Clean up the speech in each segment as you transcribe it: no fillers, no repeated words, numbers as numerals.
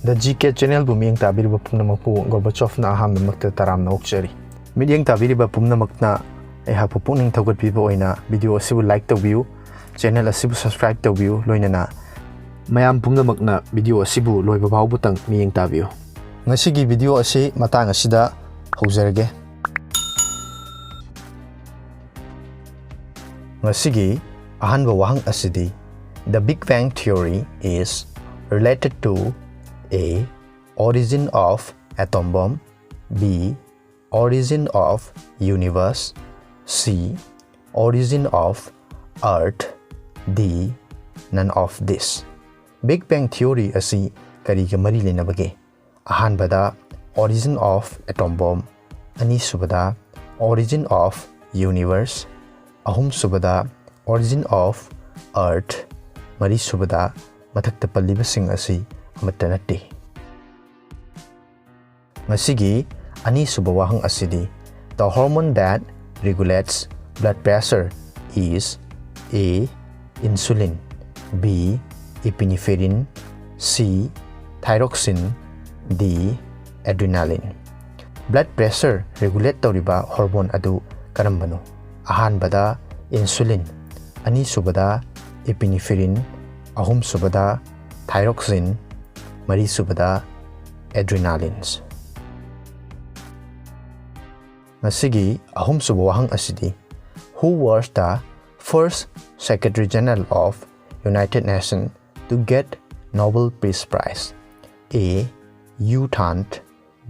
The GK channel bu miyeng tabiriba pumnamakpu Gorbachov na ahamdamakta taramna okchari. Midyeng tabiriba pumnamakna aihapu pungning thawgatpiba oina video asibu like tawbiu, channel asibu subscribe tawbiu loinana mayam pumnamakna video asibu loiba phawbutang miyeng tabiu. Ngasigi video asi matang asida haujarage. Ngasigi ahanba wahang asidi the Big Bang theory is related to A. Origin of atom bomb, B. Origin of universe, C. Origin of earth, D. None of this. Big Bang theory asi kariga mari lenabage. Ahanbada origin of atom bomb, ani subada origin of universe, ahum subada origin of earth, mari subada mathakta pallibasing asi matanati. Ngasigi ani subawahang asidi the hormone that regulates blood pressure is A. Insulin, B. Epinephrine, C. Thyroxine, D. Adrenaline. Blood pressure regulate tawriba hormone adu karambano. Ahanbada insulin, ani subada epinephrine, ahum subada thyroxine, mari subada adrenalines. Ngasigi ahum subawahang asidi who was the first Secretary General of United Nations to get Nobel Peace Prize? A. U Thant,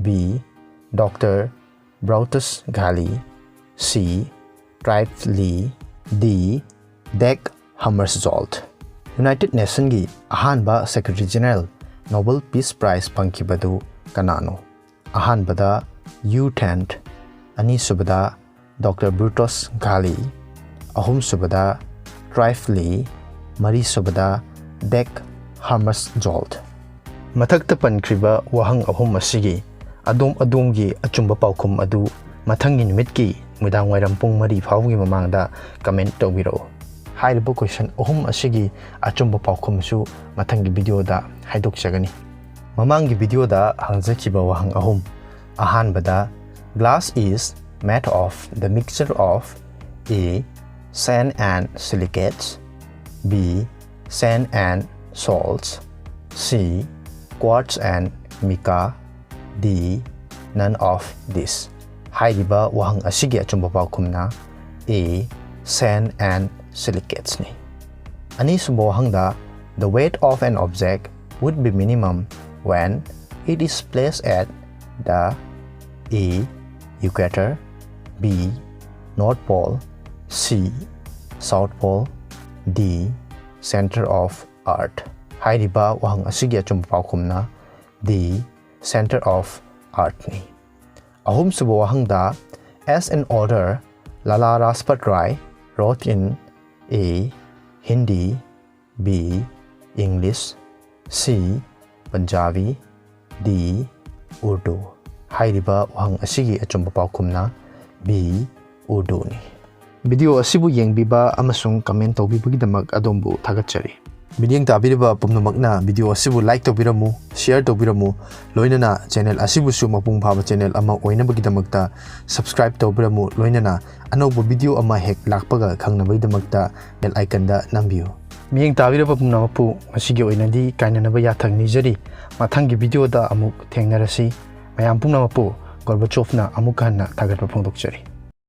B. Dr. Brutus Ghali, C. Clive Lee, D. Dag Hammarskjöld. United Nations gi ahanba Secretary General Nobel Peace Prize pangkibadu kanano? Ahanbada U Thant, ani subada Dr. Brutus Ghali, ahum subada Clive Lee, mari subada Dag Hammarskjöld. Mathakta pankriba wahang ahum asigi adomgi achumba paukum adu mathangi numitki mudang wairam pung mari phawgi mamangda comment tawbiro. Hairiba question ahum asigi achumba paukum su mathangi video da haidokchagani. Mamangi video da hangjakiba wahang ahum. Ahanbada glass is made of the mixture of A. Sand and silicates, B. Sand and salts, C. Quartz and mica, D. None of this. Hairiba wahang asigi achumba paukumna A. Sand and silicates ni. Ani subawahang da the weight of an object would be minimum when it is placed at the A. Equator, B. North Pole, C. South Pole, D. Center of Earth. Hairiba wahang asigi achumba paukumna D. Center of Earth ni. Ahum subawahang da as an order Lala Rajpat Rai wrote in A. Hindi, B. English, C. Punjabi, D. Urdu. Hairiba wahang asigi achumba paukumna B. Urdu ni. Video asibu yengbiba amasung comment tawbibagidamak adombu thagatchari. Bidyeng tabiriba pumnamakna video asibu like tawbiramu, share tawbiramu, loinana channel asibu su mapung phaba channel ama oinabagidamakta subscribe tawbiramu, loinana anoba video ama hek lakpaga khangnabagidamakta bell icon da nambiu. Miyeng tabiriba pumnamapu asigi oinadi kainanaba yathang nijari mathangi video da amuk thengnarasi mayam pumnamapu Gorbachov na amuk hanna thagatpa phongdokchari.